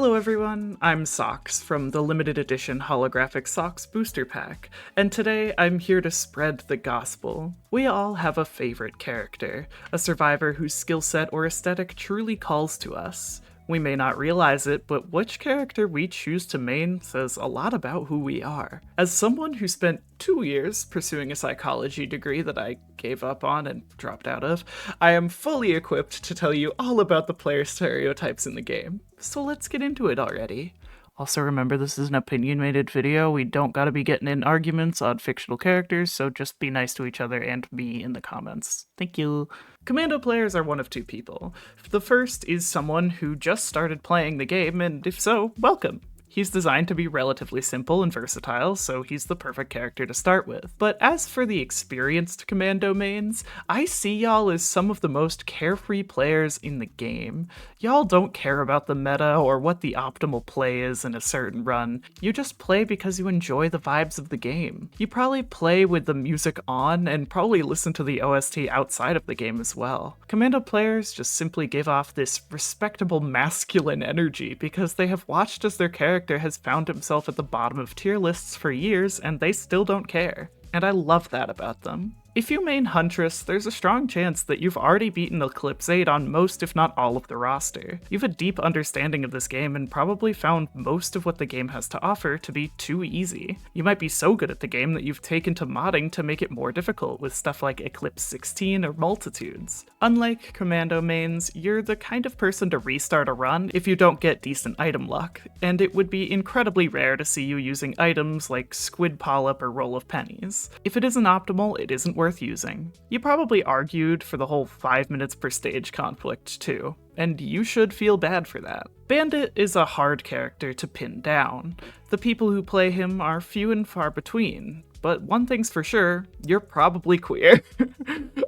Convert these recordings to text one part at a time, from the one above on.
Hello everyone, I'm Socks from the limited edition holographic Socks booster pack, and today I'm here to spread the gospel. We all have a favorite character, a survivor whose skill set or aesthetic truly calls to us. We may not realize it, but which character we choose to main says a lot about who we are. As someone who spent 2 years pursuing a psychology degree that I gave up on and dropped out of, I am fully equipped to tell you all about the player stereotypes in the game. So let's get into it already. Also remember, this is an opinionated video. We don't gotta be getting in arguments on fictional characters, so just be nice to each other and me in the comments. Thank you. Commando players are one of two people. The first is someone who just started playing the game, and if so, welcome. He's designed to be relatively simple and versatile, so he's the perfect character to start with. But as for the experienced Commando mains, I see y'all as some of the most carefree players in the game. Y'all don't care about the meta or what the optimal play is in a certain run. You just play because you enjoy the vibes of the game. You probably play with the music on and probably listen to the OST outside of the game as well. Commando players just simply give off this respectable masculine energy because they have watched as their character has found himself at the bottom of tier lists for years and they still don't care. And I love that about them. If you main Huntress, there's a strong chance that you've already beaten Eclipse 8 on most if not all of the roster. You have a deep understanding of this game and probably found most of what the game has to offer to be too easy. You might be so good at the game that you've taken to modding to make it more difficult with stuff like Eclipse 16 or Multitudes. Unlike Commando mains, you're the kind of person to restart a run if you don't get decent item luck, and it would be incredibly rare to see you using items like Squid Polyp or Roll of Pennies. If it isn't optimal, it isn't worth using. You probably argued for the whole 5 minutes per stage conflict too, and you should feel bad for that. Bandit is a hard character to pin down. The people who play him are few and far between, but one thing's for sure, you're probably queer.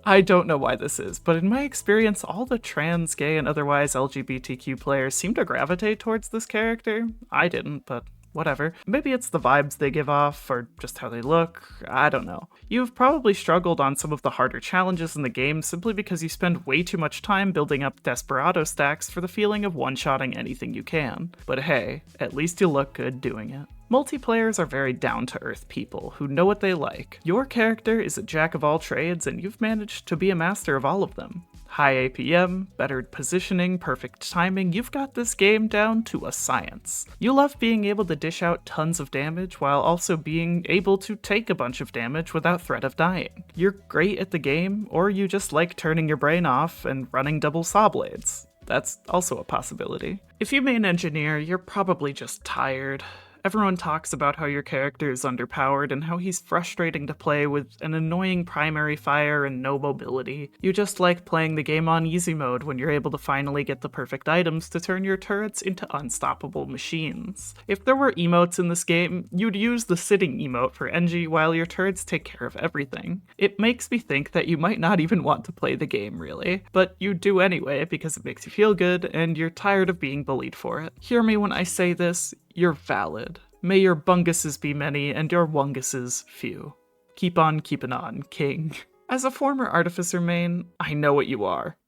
I don't know why this is, but in my experience, all the trans, gay, and otherwise LGBTQ players seem to gravitate towards this character. I didn't, but whatever. Maybe it's the vibes they give off, or just how they look, I don't know. You've probably struggled on some of the harder challenges in the game simply because you spend way too much time building up Desperado stacks for the feeling of one-shotting anything you can. But hey, at least you look good doing it. Multiplayers are very down-to-earth people who know what they like. Your character is a jack of all trades and you've managed to be a master of all of them. High APM, better positioning, perfect timing, you've got this game down to a science. You love being able to dish out tons of damage while also being able to take a bunch of damage without threat of dying. You're great at the game, or you just like turning your brain off and running double saw blades. That's also a possibility. If you main engineer, you're probably just tired. Everyone talks about how your character is underpowered and how he's frustrating to play with an annoying primary fire and no mobility. You just like playing the game on easy mode when you're able to finally get the perfect items to turn your turrets into unstoppable machines. If there were emotes in this game, you'd use the sitting emote for Engie while your turrets take care of everything. It makes me think that you might not even want to play the game really, but you do anyway because it makes you feel good and you're tired of being bullied for it. Hear me when I say this, you're valid. May your bunguses be many and your wunguses few. Keep on keeping on, King. As a former Artificer main, I know what you are.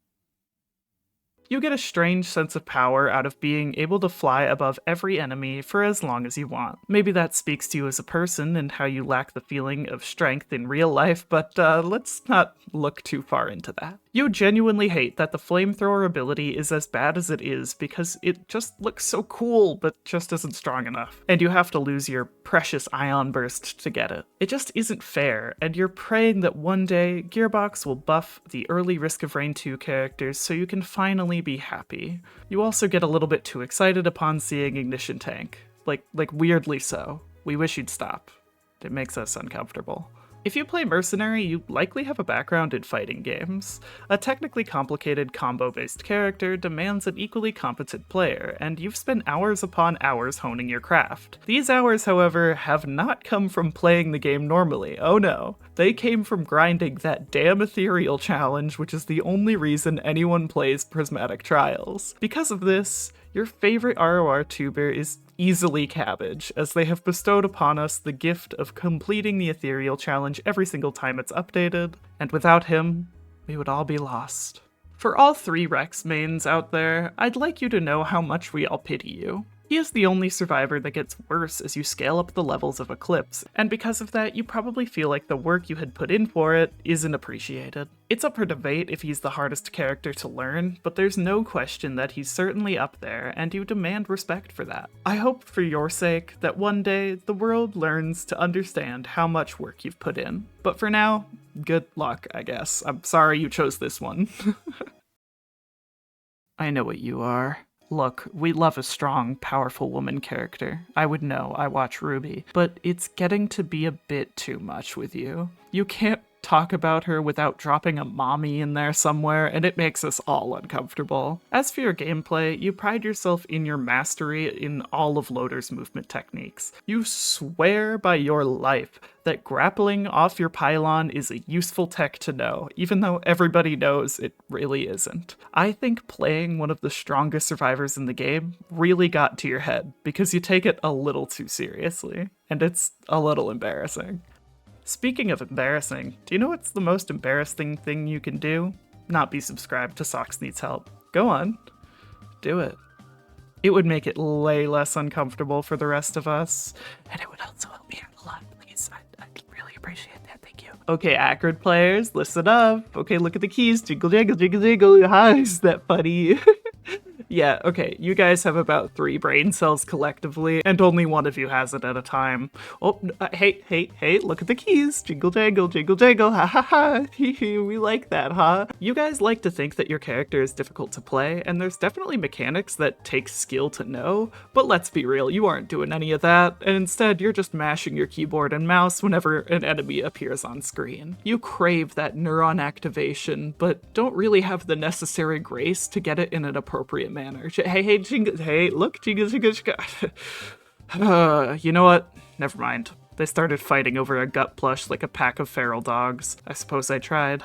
You get a strange sense of power out of being able to fly above every enemy for as long as you want. Maybe that speaks to you as a person and how you lack the feeling of strength in real life, but let's not look too far into that. You genuinely hate that the flamethrower ability is as bad as it is because it just looks so cool but just isn't strong enough, and you have to lose your precious ion burst to get it. It just isn't fair, and you're praying that one day Gearbox will buff the early Risk of Rain 2 characters so you can finally be happy. You also get a little bit too excited upon seeing Ignition Tank. Like weirdly so. We wish you'd stop. It makes us uncomfortable. If you play Mercenary, you likely have a background in fighting games. A technically complicated combo-based character demands an equally competent player, and you've spent hours upon hours honing your craft. These hours, however, have not come from playing the game normally, oh no. They came from grinding that damn ethereal challenge, which is the only reason anyone plays Prismatic Trials. Because of this, your favorite ROR tuber is easily Cabbage, as they have bestowed upon us the gift of completing the ethereal challenge every single time it's updated, and without him, we would all be lost. For all 3 Rex mains out there, I'd like you to know how much we all pity you. He is the only survivor that gets worse as you scale up the levels of Eclipse, and because of that, you probably feel like the work you had put in for it isn't appreciated. It's up for debate if he's the hardest character to learn, but there's no question that he's certainly up there, and you demand respect for that. I hope for your sake that one day the world learns to understand how much work you've put in. But for now, good luck, I guess. I'm sorry you chose this one. I know what you are. Look, we love a strong, powerful woman character. I would know, I watch Ruby. But it's getting to be a bit too much with you. You can't talk about her without dropping a mommy in there somewhere, and it makes us all uncomfortable. As for your gameplay, you pride yourself in your mastery in all of Loader's movement techniques. You swear by your life that grappling off your pylon is a useful tech to know, even though everybody knows it really isn't. I think playing one of the strongest survivors in the game really got to your head, because you take it a little too seriously, and it's a little embarrassing. Speaking of embarrassing, do you know what's the most embarrassing thing you can do? Not be subscribed to Socks Needs Help. Go on. Do it. It would make it way less uncomfortable for the rest of us, and it would also help me out a lot, please. I'd really appreciate that, thank you. Okay, Acrid players, listen up. Okay, look at the keys. Jingle, jingle, jingle, jingle. Hi, is that funny? Yeah, okay, you guys have about 3 brain cells collectively, and only one of you has it at a time. Oh, hey, look at the keys. Jingle jangle, jingle jangle, ha ha ha. We like that, huh? You guys like to think that your character is difficult to play, and there's definitely mechanics that take skill to know, but let's be real, you aren't doing any of that, and instead you're just mashing your keyboard and mouse whenever an enemy appears on screen. You crave that neuron activation, but don't really have the necessary grace to get it in an appropriate manner. Hey, jingle, hey, look, jingle, jingle, jingle. You know what? Never mind. They started fighting over a gut plush like a pack of feral dogs. I suppose I tried.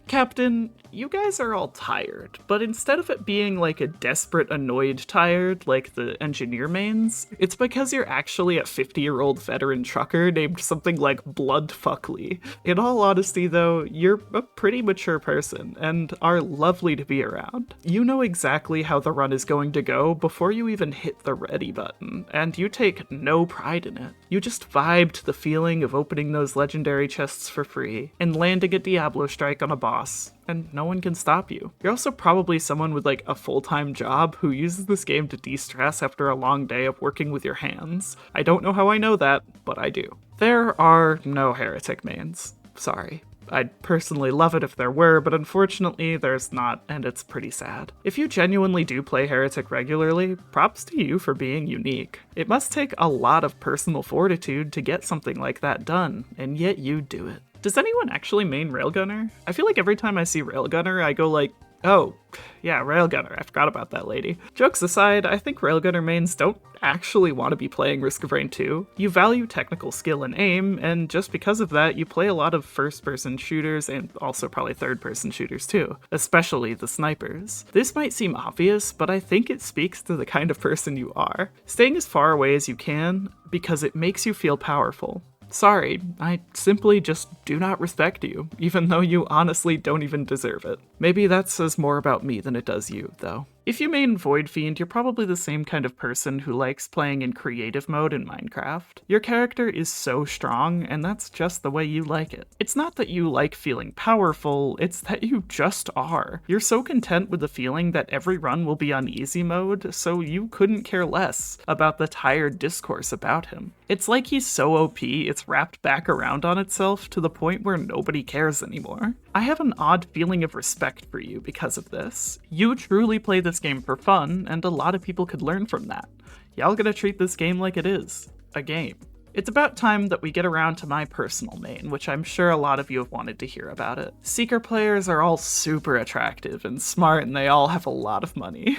Captain, you guys are all tired, but instead of it being like a desperate, annoyed tired like the engineer mains, it's because you're actually a 50-year-old veteran trucker named something like Blood Fuckley. In all honesty though, you're a pretty mature person and are lovely to be around. You know exactly how the run is going to go before you even hit the ready button, and you take no pride in it. You just vibe to the feeling of opening those legendary chests for free and landing a Diablo strike on a boss, and no one can stop you. You're also probably someone with like a full-time job who uses this game to de-stress after a long day of working with your hands. I don't know how I know that, but I do. There are no Heretic mains. Sorry. I'd personally love it if there were, but unfortunately there's not, and it's pretty sad. If you genuinely do play Heretic regularly, props to you for being unique. It must take a lot of personal fortitude to get something like that done, and yet you do it. Does anyone actually main Railgunner? I feel like every time I see Railgunner, I go like, oh, yeah, Railgunner, I forgot about that lady. Jokes aside, I think Railgunner mains don't actually want to be playing Risk of Rain 2. You value technical skill and aim, and just because of that, you play a lot of first-person shooters and also probably third-person shooters too, especially the snipers. This might seem obvious, but I think it speaks to the kind of person you are. Staying as far away as you can because it makes you feel powerful. Sorry, I simply just do not respect you, even though you honestly don't even deserve it. Maybe that says more about me than it does you, though. If you main Void Fiend, you're probably the same kind of person who likes playing in creative mode in Minecraft. Your character is so strong, and that's just the way you like it. It's not that you like feeling powerful, it's that you just are. You're so content with the feeling that every run will be on easy mode, so you couldn't care less about the tired discourse about him. It's like he's so OP, it's wrapped back around on itself to the point where nobody cares anymore. I have an odd feeling of respect for you because of this. You truly play this game for fun, and a lot of people could learn from that. Y'all gotta treat this game like it is. A game. It's about time that we get around to my personal main, which I'm sure a lot of you have wanted to hear about it. Seeker players are all super attractive and smart, and they all have a lot of money.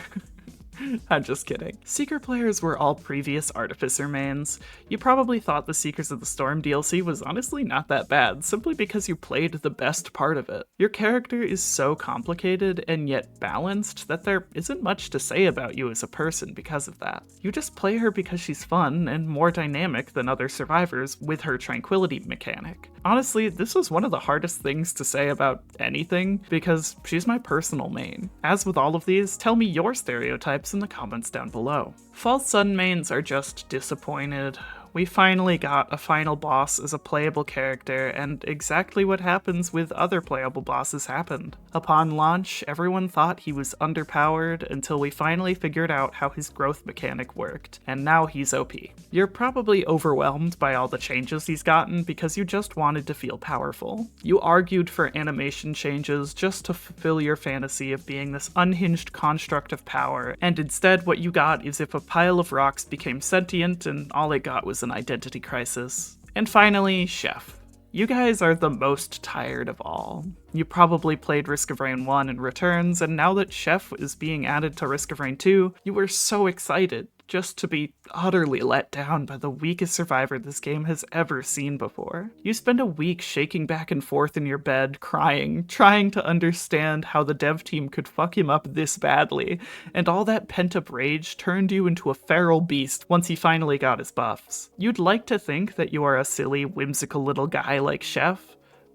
I'm just kidding. Seeker players were all previous Artificer mains. You probably thought the Seekers of the Storm DLC was honestly not that bad, simply because you played the best part of it. Your character is so complicated and yet balanced that there isn't much to say about you as a person because of that. You just play her because she's fun and more dynamic than other survivors with her tranquility mechanic. Honestly, this was one of the hardest things to say about anything, because she's my personal main. As with all of these, tell me your stereotypes in the comments down below. False Sun mains are just disappointed. We finally got a final boss as a playable character, and exactly what happens with other playable bosses happened. Upon launch, everyone thought he was underpowered until we finally figured out how his growth mechanic worked, and now he's OP. You're probably overwhelmed by all the changes he's gotten because you just wanted to feel powerful. You argued for animation changes just to fulfill your fantasy of being this unhinged construct of power, and instead what you got is if a pile of rocks became sentient and all it got was an identity crisis. And finally, Chef. You guys are the most tired of all. You probably played Risk of Rain 1 and Returns, and now that Chef is being added to Risk of Rain 2, you were so excited, just to be utterly let down by the weakest survivor this game has ever seen before. You spend a week shaking back and forth in your bed, crying, trying to understand how the dev team could fuck him up this badly, and all that pent-up rage turned you into a feral beast once he finally got his buffs. You'd like to think that you are a silly, whimsical little guy like Chef,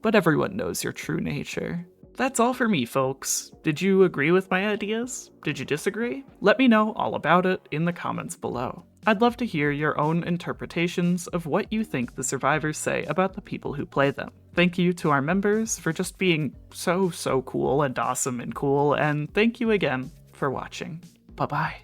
but everyone knows your true nature. That's all for me, folks. Did you agree with my ideas? Did you disagree? Let me know all about it in the comments below. I'd love to hear your own interpretations of what you think the survivors say about the people who play them. Thank you to our members for just being so cool and awesome and cool, and thank you again for watching. Bye-bye.